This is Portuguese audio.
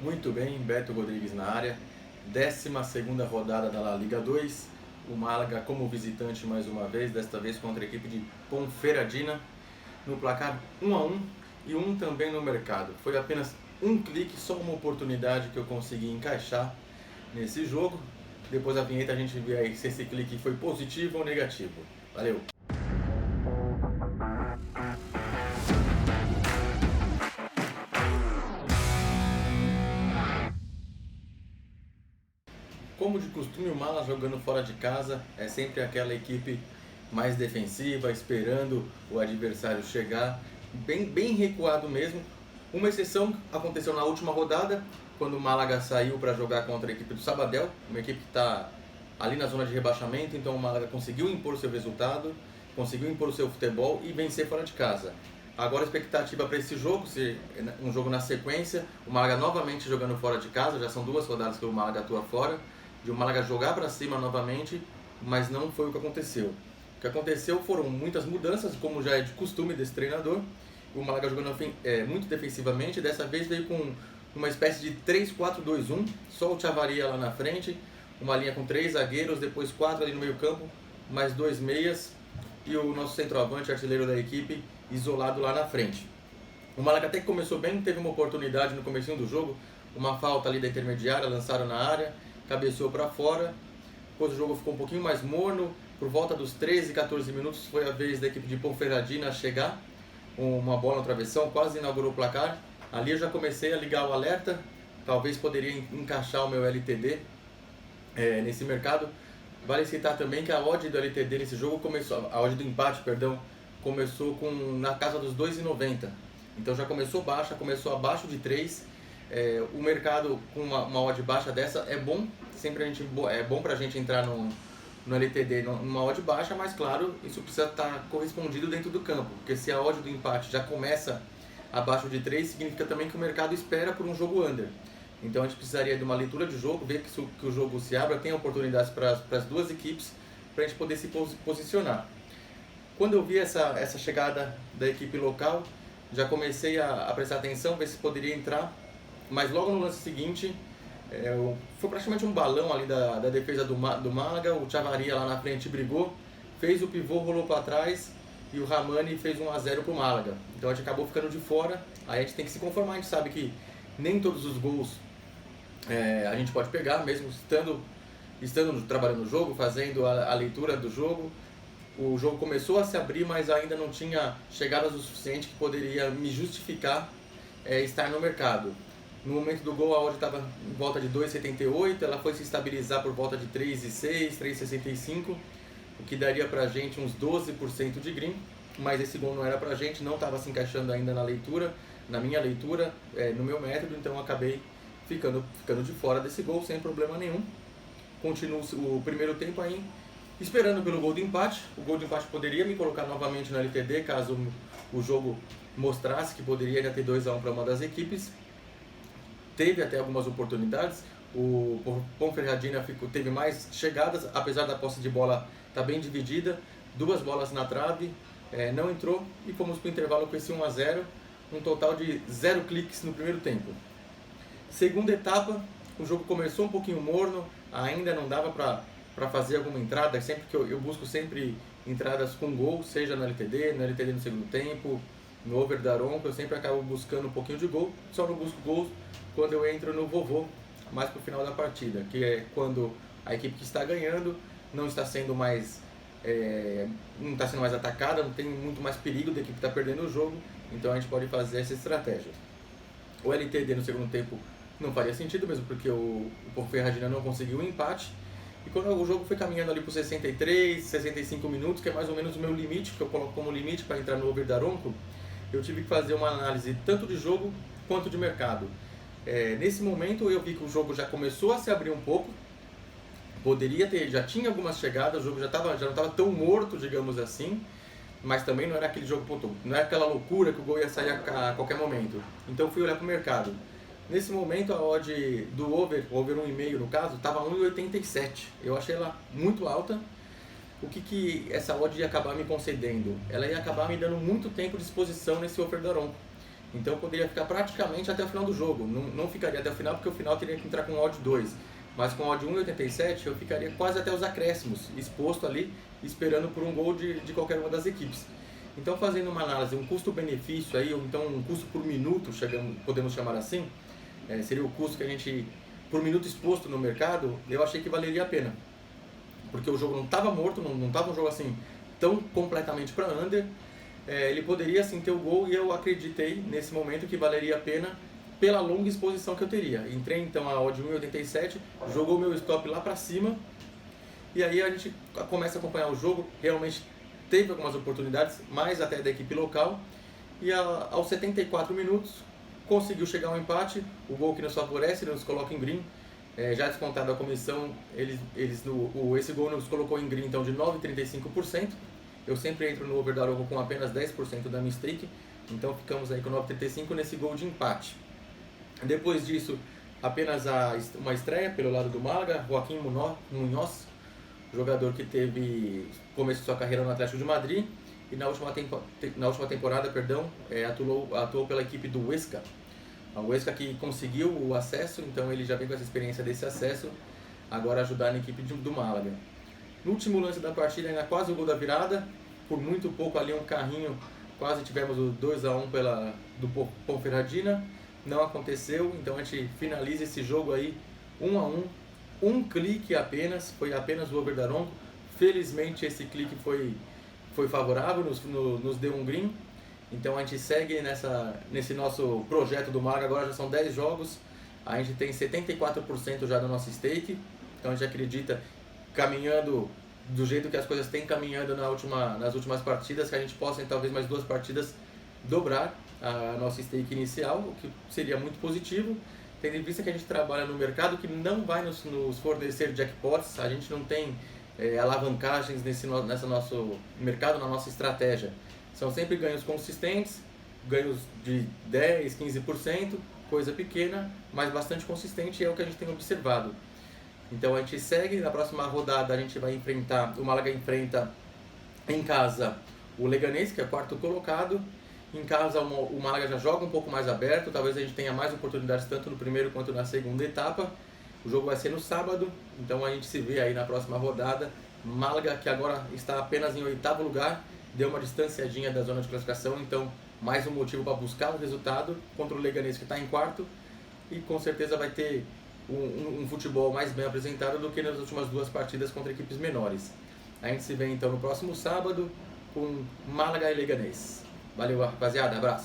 Muito bem, Beto Rodrigues na área. 12ª rodada da La Liga 2. O Málaga como visitante mais uma vez, desta vez contra a equipe de Ponferradina. No placar 1-1 e um também no mercado. Foi apenas um clique, só uma oportunidade que eu consegui encaixar nesse jogo. Depois da vinheta a gente vê aí se esse clique foi positivo ou negativo. Valeu! Como de costume, o Málaga jogando fora de casa é sempre aquela equipe mais defensiva, esperando o adversário chegar, bem recuado mesmo. Uma exceção aconteceu na última rodada, quando o Málaga saiu para jogar contra a equipe do Sabadell, uma equipe que está ali na zona de rebaixamento, então o Málaga conseguiu impor seu resultado, conseguiu impor o seu futebol e vencer fora de casa. Agora a expectativa para esse jogo, se um jogo na sequência, o Málaga novamente jogando fora de casa, já são 2 rodadas que o Málaga atua fora, de o Málaga jogar para cima novamente, mas não foi o que aconteceu. O que aconteceu foram muitas mudanças, como já é de costume desse treinador. O Málaga jogando muito defensivamente, dessa vez veio com uma espécie de 3-4-2-1, só o Chavarria lá na frente, uma linha com 3 zagueiros, depois 4 ali no meio campo, mais 2 meias e o nosso centroavante, artilheiro da equipe, isolado lá na frente. O Málaga até que começou bem, teve uma oportunidade no comecinho do jogo, uma falta ali da intermediária, lançaram na área, cabeceou para fora, depois o jogo ficou um pouquinho mais morno, por volta dos 13, 14 minutos foi a vez da equipe de Ponferradina chegar, uma bola no travessão, quase inaugurou o placar, ali eu já comecei a ligar o alerta, talvez poderia encaixar o meu LTD nesse mercado. Vale citar também que a odd do LTD nesse jogo começou, a odd do empate, perdão, começou na casa dos 2,90, então já começou baixa, começou abaixo de 3. O mercado com uma odd baixa dessa é bom, é bom para a gente entrar no LTD numa odd baixa, mas claro, isso precisa estar correspondido dentro do campo, porque se a odd do empate já começa abaixo de 3, significa também que o mercado espera por um jogo under. Então a gente precisaria de uma leitura de jogo, ver que o jogo se abra, tem oportunidades para as duas equipes, para a gente poder se posicionar. Quando eu vi essa chegada da equipe local, já comecei a prestar atenção, ver se poderia entrar, mas logo no lance seguinte, foi praticamente um balão ali da defesa do Málaga, o Chavarria lá na frente brigou, fez o pivô, rolou para trás e o Ramani fez 1-0 para o Málaga. Então a gente acabou ficando de fora, aí a gente tem que se conformar, a gente sabe que nem todos os gols a gente pode pegar, mesmo estando trabalhando no jogo, fazendo a leitura do jogo. O jogo começou a se abrir, mas ainda não tinha chegadas o suficiente que poderia me justificar estar no mercado. No momento do gol, a odd estava em volta de 2,78, ela foi se estabilizar por volta de 3,6, 3,65, o que daria pra gente uns 12% de green, mas esse gol não era pra gente, não estava se encaixando ainda na minha leitura, no meu método, então eu acabei ficando de fora desse gol sem problema nenhum. Continuo o primeiro tempo aí esperando pelo gol de empate. O gol de empate poderia me colocar novamente no LTD caso o jogo mostrasse que poderia ainda ter 2-1 para uma das equipes. Teve até algumas oportunidades, o Ponferradina teve mais chegadas, apesar da posse de bola estar bem dividida, 2 bolas na trave, não entrou e fomos para o intervalo com esse 1-0, um total de 0 cliques no primeiro tempo. Segunda etapa, o jogo começou um pouquinho morno, ainda não dava para fazer alguma entrada, sempre que eu busco sempre entradas com gol, seja no LTD no segundo tempo, no over da Aronco, eu sempre acabo buscando um pouquinho de gol, só não busco gols quando eu entro no vovô, mais para o final da partida, que é quando a equipe que está ganhando não está sendo mais atacada, não tem muito mais perigo da equipe que está perdendo o jogo, então a gente pode fazer essa estratégia. O LTD no segundo tempo não faria sentido mesmo, porque o Ponferradina não conseguiu o empate, e quando o jogo foi caminhando ali por 63, 65 minutos, que é mais ou menos o meu limite, que eu coloco como limite para entrar no over da Aronco, eu tive que fazer uma análise tanto de jogo quanto de mercado. Nesse momento eu vi que o jogo já começou a se abrir um pouco, já tinha algumas chegadas, o jogo já não estava tão morto, digamos assim, mas também não era aquele jogo, não era aquela loucura que o gol ia sair a qualquer momento. Então fui olhar para o mercado. Nesse momento a odd do over 1,5 no caso, estava 1,87. Eu achei ela muito alta. O que essa odd ia acabar me concedendo? Ela ia acabar me dando muito tempo de exposição nesse over da Aronco. Então eu poderia ficar praticamente até o final do jogo. Não ficaria até o final, porque o final teria que entrar com odd 2. Mas com odd 1,87 eu ficaria quase até os acréscimos, exposto ali, esperando por um gol de qualquer uma das equipes. Então, fazendo uma análise, um custo-benefício aí, ou então um custo por minuto, podemos chamar assim, seria o custo que a gente, por minuto exposto no mercado, eu achei que valeria a pena. Porque o jogo não estava morto, não estava um jogo assim tão completamente para under. Ele poderia sim ter o gol, e eu acreditei nesse momento que valeria a pena pela longa exposição que eu teria. Entrei então a odd 1,87, jogou meu stop lá para cima, e aí a gente começa a acompanhar o jogo. Realmente teve algumas oportunidades, mais até da equipe local, e aos 74 minutos conseguiu chegar ao empate, o gol que nos favorece, nos coloca em green. Já descontado a comissão, esse gol nos colocou em green então de 9,35%. Eu sempre entro no over da Aroco com apenas 10% da minha stake, então ficamos aí com 9,35 nesse gol de empate. Depois disso, apenas uma estreia pelo lado do Málaga, Joaquim Munhoz, jogador que teve começo de sua carreira no Atlético de Madrid e na última temporada, atuou pela equipe do Huesca. A Huesca que conseguiu o acesso, então ele já vem com essa experiência desse acesso, agora ajudar na equipe do Málaga. No último lance da partida, ainda quase o gol da virada, por muito pouco ali um carrinho, quase tivemos o 2-1 do Ponferradina, não aconteceu, então a gente finaliza esse jogo aí 1-1, um clique apenas, foi apenas o over da Aroco. Felizmente esse clique foi favorável, nos deu um green, então a gente segue nesse nosso projeto do Málaga. Agora já são 10 jogos, a gente tem 74% já do nosso stake, então a gente acredita, caminhando do jeito que as coisas têm caminhando nas últimas partidas, que a gente possa em talvez mais 2 partidas dobrar a nossa stake inicial, o que seria muito positivo, tendo em vista que a gente trabalha no mercado que não vai nos fornecer jackpots. A gente não tem alavancagens nesse nosso mercado, na nossa estratégia. São sempre ganhos consistentes, ganhos de 10%, 15%, coisa pequena, mas bastante consistente, e é o que a gente tem observado. Então a gente segue, na próxima rodada a gente vai o Málaga enfrenta em casa o Leganés, que é quarto colocado. Em casa o Málaga já joga um pouco mais aberto, talvez a gente tenha mais oportunidades tanto no primeiro quanto na segunda etapa. O jogo vai ser no sábado, então a gente se vê aí na próxima rodada. Málaga, que agora está apenas em 8º lugar, deu uma distanciadinha da zona de classificação, então mais um motivo para buscar um resultado contra o Leganés, que está em quarto, e com certeza vai ter um futebol mais bem apresentado do que nas últimas 2 partidas contra equipes menores. A gente se vê então no próximo sábado com Málaga e Leganés. Valeu, rapaziada, abraço!